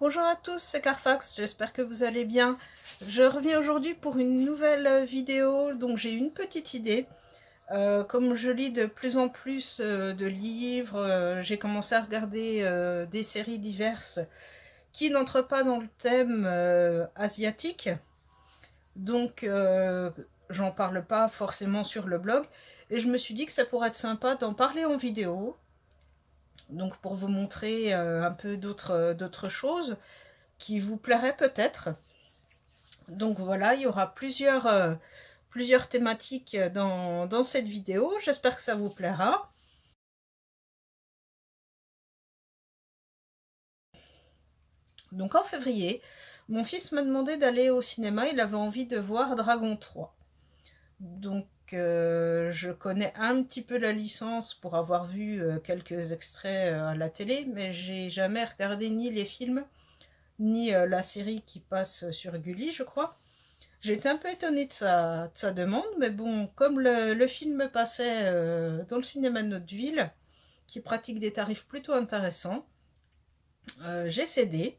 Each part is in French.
Bonjour à tous, c'est Carfax, j'espère que vous allez bien. Je reviens aujourd'hui pour une nouvelle vidéo, donc j'ai une petite idée. Comme je lis de plus en plus de livres, j'ai commencé à regarder des séries diverses qui n'entrent pas dans le thème asiatique. Donc j'en parle pas forcément sur le blog. Et je me suis dit que ça pourrait être sympa d'en parler en vidéo. Donc pour vous montrer un peu d'autres choses qui vous plairaient peut-être. Donc voilà, il y aura plusieurs thématiques dans cette vidéo. J'espère que ça vous plaira. Donc en février, mon fils m'a demandé d'aller au cinéma. Il avait envie de voir Dragon 3. Donc je connais un petit peu la licence pour avoir vu quelques extraits à la télé, mais j'ai jamais regardé ni les films, ni la série qui passe sur Gulli, je crois. J'étais un peu étonnée de sa demande, mais bon, comme le film passait dans le cinéma de notre ville, qui pratique des tarifs plutôt intéressants, j'ai cédé.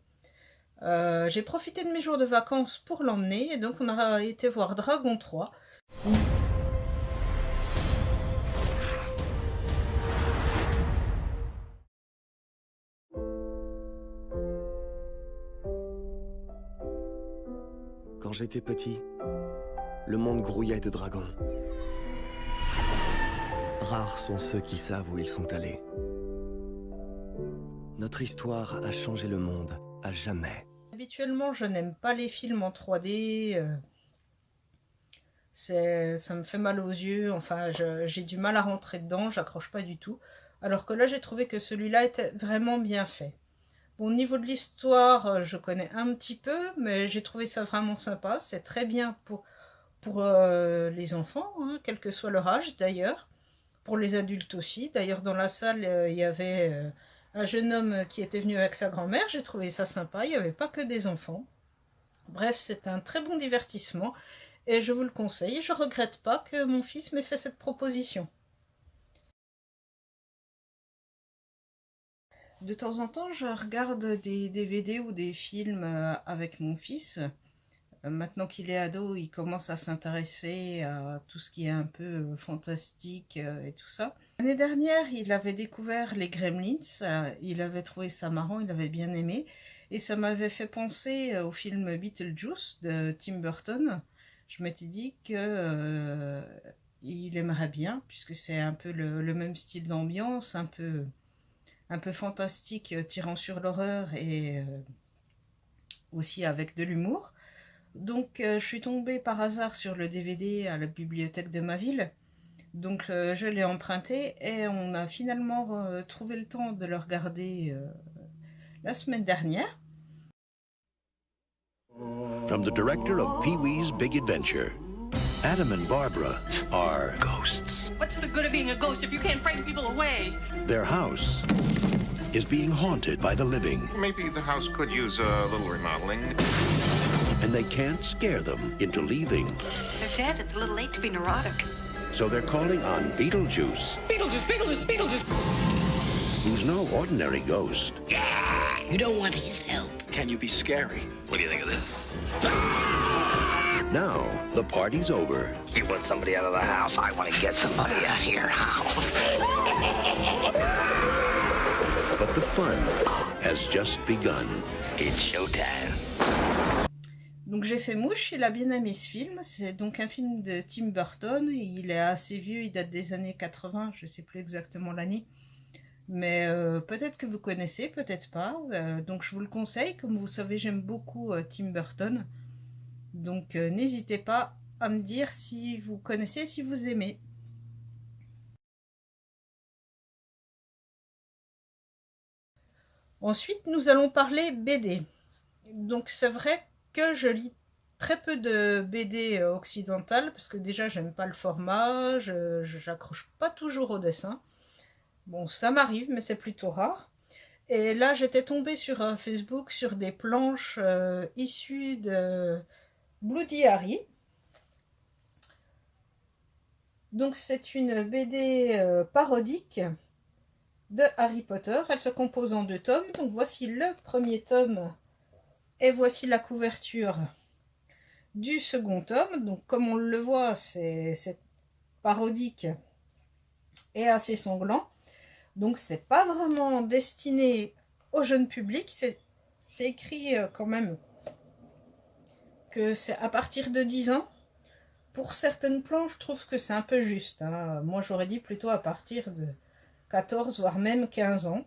J'ai profité de mes jours de vacances pour l'emmener, et donc on a été voir Dragon 3. Quand j'étais petit, le monde grouillait de dragons. Rares sont ceux qui savent où ils sont allés. Notre histoire a changé le monde à jamais. Habituellement, je n'aime pas les films en 3D. Ça me fait mal aux yeux. Enfin, j'ai du mal à rentrer dedans. J'accroche pas du tout. Alors que là, j'ai trouvé que celui-là était vraiment bien fait. Bon, au niveau de l'histoire, je connais un petit peu, mais j'ai trouvé ça vraiment sympa. C'est très bien pour les enfants, hein, quel que soit leur âge d'ailleurs. Pour les adultes aussi. D'ailleurs, dans la salle, il y avait un jeune homme qui était venu avec sa grand-mère. J'ai trouvé ça sympa. Il n'y avait pas que des enfants. Bref, c'est un très bon divertissement et je vous le conseille. Je ne regrette pas que mon fils m'ait fait cette proposition. De temps en temps, je regarde des DVD ou des films avec mon fils. Maintenant qu'il est ado, il commence à s'intéresser à tout ce qui est un peu fantastique et tout ça. L'année dernière, il avait découvert les Gremlins. Il avait trouvé ça marrant, il avait bien aimé. Et ça m'avait fait penser au film Beetlejuice de Tim Burton. Je m'étais dit que il aimerait bien, puisque c'est un peu le même style d'ambiance, un peu fantastique, tirant sur l'horreur et aussi avec de l'humour. Donc je suis tombée par hasard sur le DVD à la bibliothèque de ma ville. Donc je l'ai emprunté et on a finalement trouvé le temps de le regarder la semaine dernière. From the director of Pee-wee's Big Adventure, Adam and Barbara are ghosts. What's the good of being a ghost if you can't frighten people away? Their house is being haunted by the living. Maybe the house could use a little remodeling. And they can't scare them into leaving. They're dead. It's a little late to be neurotic. So they're calling on Beetlejuice. Beetlejuice, Beetlejuice, Beetlejuice! Who's no ordinary ghost. You don't want his help. Can you be scary? What do you think of this? Now, the party's over. You want somebody out of the house? I want to get somebody out of your house. But the fun has just begun. It's showtime. Donc j'ai fait mouche, il a bien aimé ce film. C'est donc un film de Tim Burton. Il est assez vieux, il date des années 80, je ne sais plus exactement l'année. Mais peut-être que vous connaissez, peut-être pas. Donc je vous le conseille. Comme vous savez, j'aime beaucoup Tim Burton. Donc n'hésitez pas à me dire si vous connaissez, si vous aimez. Ensuite, nous allons parler BD. Donc c'est vrai que je lis très peu de BD occidentales parce que déjà j'aime pas le format, j'accroche pas toujours au dessin. Bon, ça m'arrive, mais c'est plutôt rare. Et là, j'étais tombée sur Facebook sur des planches issues de Bloody Harry. Donc c'est une BD parodique de Harry Potter. Elle se compose en 2 tomes. Donc voici le premier tome Et voici la couverture du second tome. Donc comme on le voit, c'est parodique et assez sanglant. Donc c'est pas vraiment destiné au jeune public. C'est écrit quand même que c'est à partir de 10 ans. Pour certaines planches, je trouve que c'est un peu juste, hein. Moi, j'aurais dit plutôt à partir de 14, voire même 15 ans.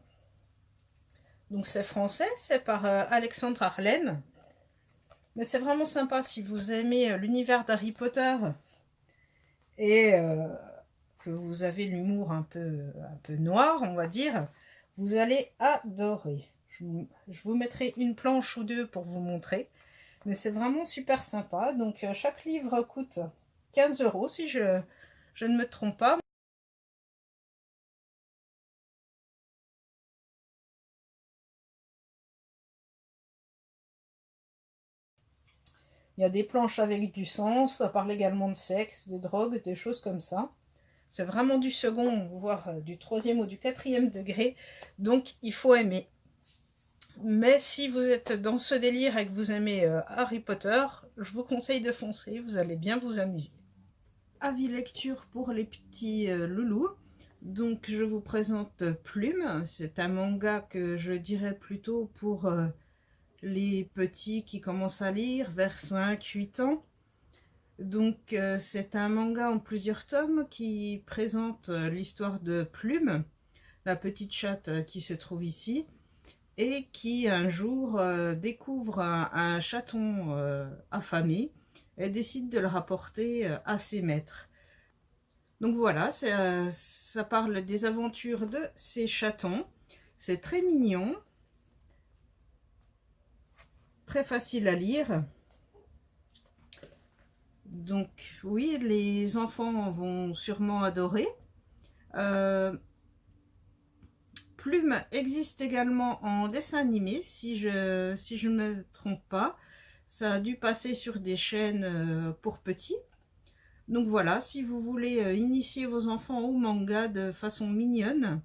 Donc c'est français, c'est par Alexandre Arlen. Mais c'est vraiment sympa si vous aimez l'univers d'Harry Potter et que vous avez l'humour un peu noir, on va dire, vous allez adorer. Je vous mettrai une planche ou deux pour vous montrer. Mais c'est vraiment super sympa. Donc chaque livre coûte 15 € si je ne me trompe pas. Il y a des planches avec du sang, ça parle également de sexe, de drogue, des choses comme ça. C'est vraiment du second, voire du 3e ou du 4e degré. Donc il faut aimer. Mais si vous êtes dans ce délire et que vous aimez Harry Potter, je vous conseille de foncer, vous allez bien vous amuser. Avis lecture pour les petits loulous. Donc je vous présente Plume. C'est un manga que je dirais plutôt pour les petits qui commencent à lire vers 5-8 ans. Donc c'est un manga en plusieurs tomes qui présente l'histoire de Plume, la petite chatte qui se trouve ici, et qui un jour découvre un chaton affamé et décide de le rapporter à ses maîtres. Donc voilà, ça parle des aventures de ces chatons. C'est très mignon, très facile à lire. Donc oui, les enfants vont sûrement adorer. Plume existe également en dessin animé, si je ne me trompe pas. Ça a dû passer sur des chaînes pour petits. Donc voilà, si vous voulez initier vos enfants au manga de façon mignonne,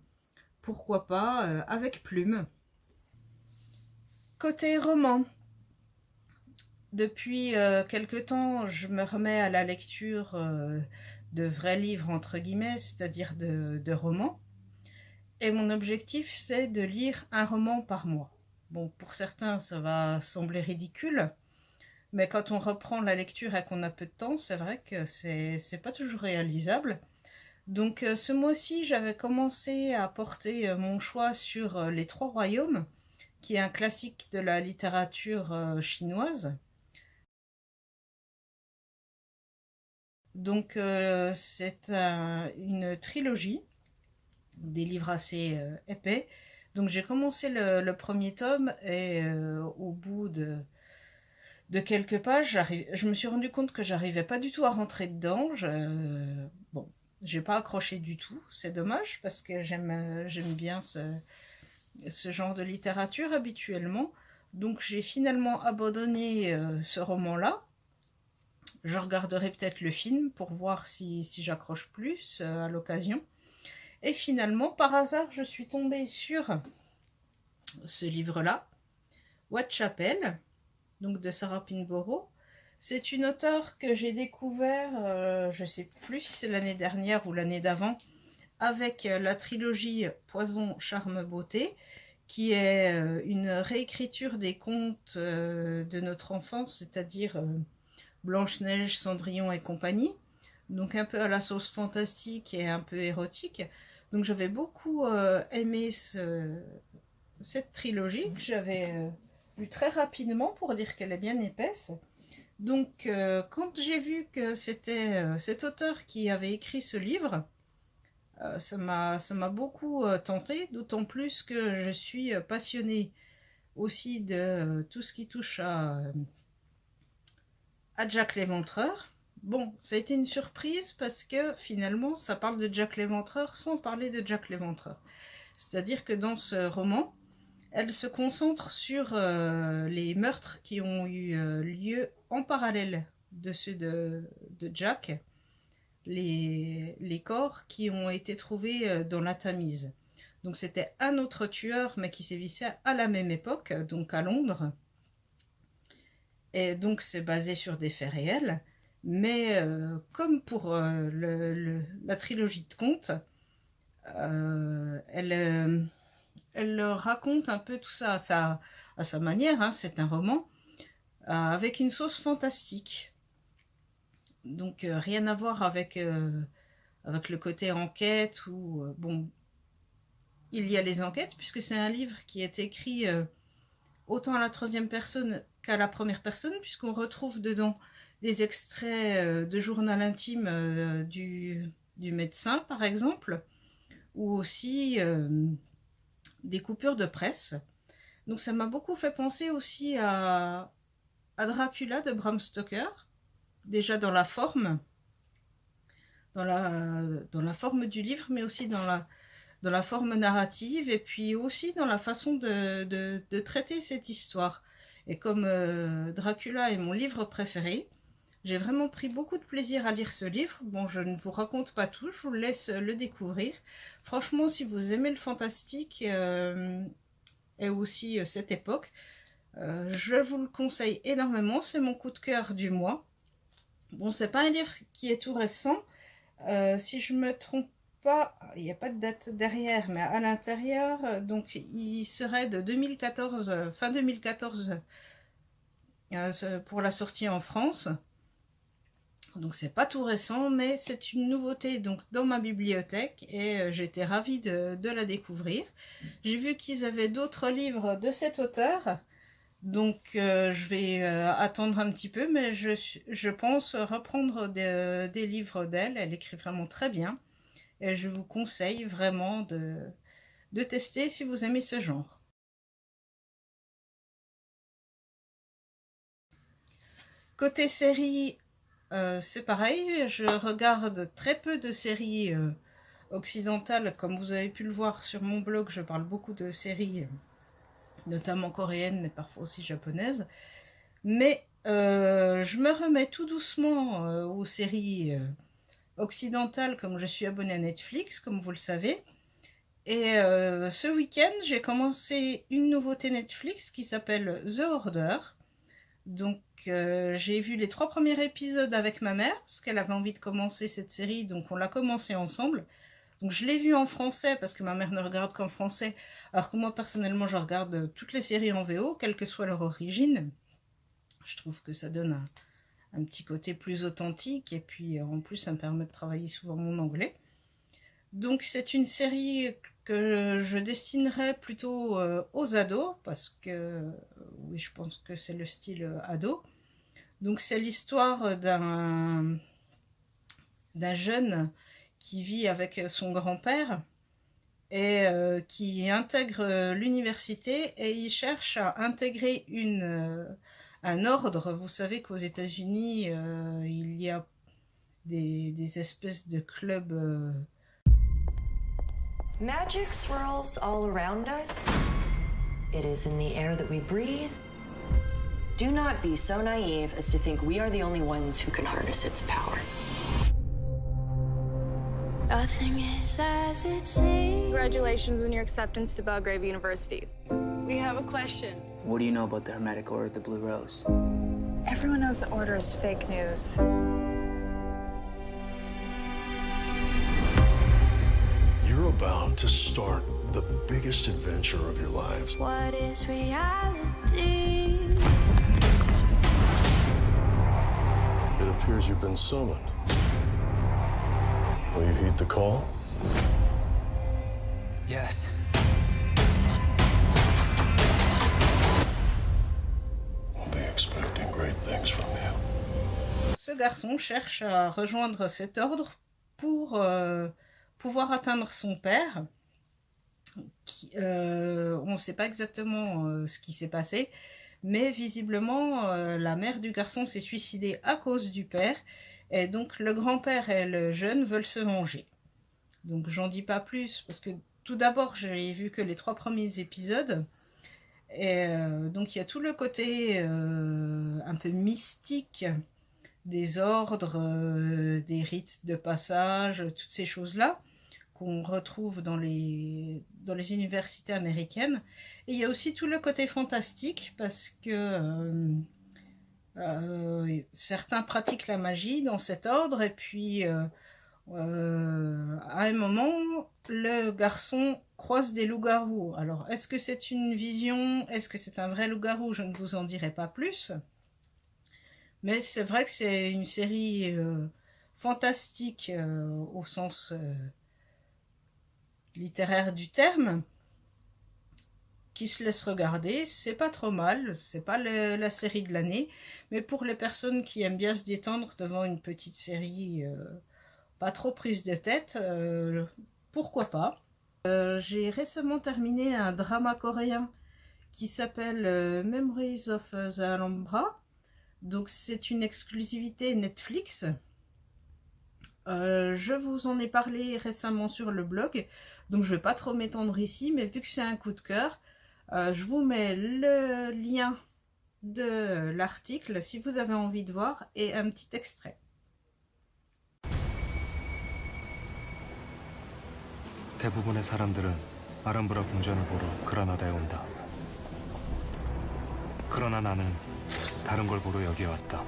pourquoi pas avec Plume. Côté roman, depuis quelque temps, je me remets à la lecture de vrais livres, entre guillemets, c'est-à-dire de romans. Et mon objectif, c'est de lire un roman par mois. Bon, pour certains, ça va sembler ridicule, mais quand on reprend la lecture et qu'on a peu de temps, c'est vrai que c'est pas toujours réalisable. Donc ce mois-ci, j'avais commencé à porter mon choix sur Les Trois Royaumes, qui est un classique de la littérature chinoise. Donc c'est une trilogie, des livres assez épais. Donc j'ai commencé le premier tome et au bout de quelques pages, je me suis rendu compte que j'arrivais pas du tout à rentrer dedans. Bon, j'ai pas accroché du tout, c'est dommage parce que j'aime bien ce genre de littérature habituellement. Donc j'ai finalement abandonné ce roman-là. Je regarderai peut-être le film pour voir si j'accroche plus à l'occasion. Et finalement, par hasard, je suis tombée sur ce livre-là, Whitechapel, donc de Sarah Pinborough. C'est une auteure que j'ai découvert, je ne sais plus si c'est l'année dernière ou l'année d'avant, avec la trilogie Poison, Charme, Beauté, qui est une réécriture des contes de notre enfance, c'est-à-dire Blanche-Neige, Cendrillon et compagnie, donc un peu à la sauce fantastique et un peu érotique. Donc j'avais beaucoup aimé cette trilogie que j'avais lue très rapidement pour dire qu'elle est bien épaisse. Donc quand j'ai vu que c'était cet auteur qui avait écrit ce livre, ça m'a beaucoup tenté, d'autant plus que je suis passionnée aussi de tout ce qui touche à Jack l'Éventreur. Bon, ça a été une surprise parce que finalement, ça parle de Jack l'Éventreur sans parler de Jack l'Éventreur. C'est-à-dire que dans ce roman, elle se concentre sur les meurtres qui ont eu lieu en parallèle de ceux de Jack, les corps qui ont été trouvés dans la Tamise. Donc c'était un autre tueur, mais qui sévissait à la même époque, donc à Londres. Et donc c'est basé sur des faits réels, mais comme pour la trilogie de contes, elle raconte un peu tout ça à sa manière, hein, c'est un roman, avec une sauce fantastique. Donc rien à voir avec le côté enquête, où, bon, il y a les enquêtes, puisque c'est un livre qui est écrit autant à la troisième personne qu'à la première personne, puisqu'on retrouve dedans des extraits de journal intime du médecin, par exemple, ou aussi des coupures de presse. Donc ça m'a beaucoup fait penser aussi à Dracula de Bram Stoker, déjà dans la forme, dans la forme du livre, mais aussi dans la forme narrative, et puis aussi dans la façon de traiter cette histoire. Et comme Dracula est mon livre préféré, j'ai vraiment pris beaucoup de plaisir à lire ce livre. Bon, je ne vous raconte pas tout, je vous laisse le découvrir. Franchement, si vous aimez le fantastique et aussi cette époque, je vous le conseille énormément. C'est mon coup de cœur du mois. Bon, c'est pas un livre qui est tout récent. Si je me trompe pas, il n'y a pas de date derrière, mais à l'intérieur, donc il serait de 2014, fin 2014 pour la sortie en France. Donc c'est pas tout récent, mais c'est une nouveauté donc dans ma bibliothèque, et j'étais ravie de la découvrir. J'ai vu qu'ils avaient d'autres livres de cet auteur, donc je vais attendre un petit peu, mais je pense reprendre des livres d'elle. Elle écrit vraiment très bien, et je vous conseille vraiment de tester si vous aimez ce genre. Côté série, c'est pareil, je regarde très peu de séries occidentales. Comme vous avez pu le voir sur mon blog, je parle beaucoup de séries, notamment coréennes, mais parfois aussi japonaises. Mais je me remets tout doucement aux séries occidentales, comme je suis abonnée à Netflix, comme vous le savez. Et ce week-end, j'ai commencé une nouveauté Netflix qui s'appelle The Order. Donc j'ai vu les 3 premiers épisodes avec ma mère, parce qu'elle avait envie de commencer cette série, donc on l'a commencé ensemble. Donc je l'ai vue en français, parce que ma mère ne regarde qu'en français, alors que moi personnellement je regarde toutes les séries en VO, quelle que soit leur origine. Je trouve que ça donne un petit côté plus authentique, et puis en plus ça me permet de travailler souvent mon anglais. Donc c'est une série que je destinerais plutôt aux ados, parce que oui, je pense que c'est le style ado. Donc c'est l'histoire d'un jeune qui vit avec son grand-père et qui intègre l'université, et il cherche à intégrer un ordre. Vous savez qu'aux États-Unis, il y a des espèces de clubs. Magic swirls all around us. It is in the air that we breathe. Do not be so naive as to think we are the only ones who can harness its power. Nothing is as it seems. Congratulations on your acceptance to Belgrave University. We have a question. What do you know about the Hermetic Order of the Blue Rose? Everyone knows the order is fake news. You're about to start the biggest adventure of your lives. What is reality? It appears you've been summoned. Will you heed the call? Yes. We'll be expecting great things from you. Ce garçon cherche à rejoindre cet ordre pour pouvoir atteindre son père. On ne sait pas exactement ce qui s'est passé, mais visiblement la mère du garçon s'est suicidée à cause du père, et donc le grand-père et le jeune veulent se venger. Donc j'en dis pas plus, parce que tout d'abord j'ai vu que les 3 premiers épisodes, et donc il y a tout le côté un peu mystique des ordres, des rites de passage, toutes ces choses-là qu'on retrouve dans les universités américaines. Et il y a aussi tout le côté fantastique, parce que Certains pratiquent la magie dans cet ordre, et puis à un moment, le garçon croise des loups-garous. Alors, est-ce que c'est une vision? Est-ce que c'est un vrai loup-garou? Je ne vous en dirai pas plus. Mais c'est vrai que c'est une série fantastique au sens littéraire du terme, qui se laisse regarder. C'est pas trop mal, c'est pas la série de l'année, mais pour les personnes qui aiment bien se détendre devant une petite série pas trop prise de tête, pourquoi pas. J'ai récemment terminé un drama coréen qui s'appelle Memories of the Alhambra. Donc c'est une exclusivité Netflix. Je vous en ai parlé récemment sur le blog, donc je ne vais pas trop m'étendre ici, mais vu que c'est un coup de cœur, je vous mets le lien de l'article si vous avez envie de voir, et un petit extrait. 대부분의 사람들은 아람브라 궁전을 보러 그라나다에 온다. 그러나 나는 다른 걸 보러 여기에 왔다.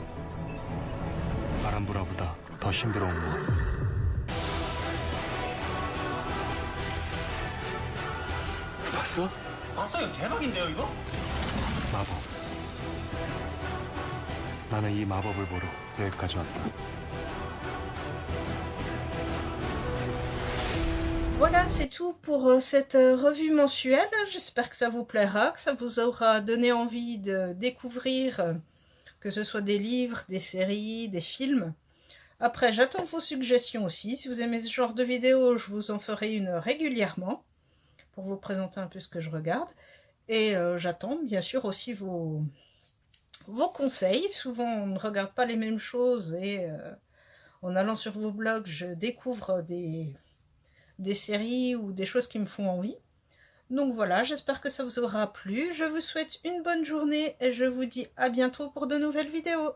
아람브라보다 더 신비로운 것. 봤어? 봤어요. 대박인데요, 이거? 마법. 나는 이 마법을 보러 여기까지 왔다. Voilà, c'est tout pour cette revue mensuelle. J'espère que ça vous plaira, que ça vous aura donné envie de découvrir, que ce soit des livres, des séries, des films. Après, j'attends vos suggestions aussi. Si vous aimez ce genre de vidéos, je vous en ferai une régulièrement pour vous présenter un peu ce que je regarde. Et j'attends bien sûr aussi vos conseils. Souvent, on ne regarde pas les mêmes choses, et en allant sur vos blogs, je découvre des séries ou des choses qui me font envie. Donc voilà, j'espère que ça vous aura plu. Je vous souhaite une bonne journée et je vous dis à bientôt pour de nouvelles vidéos.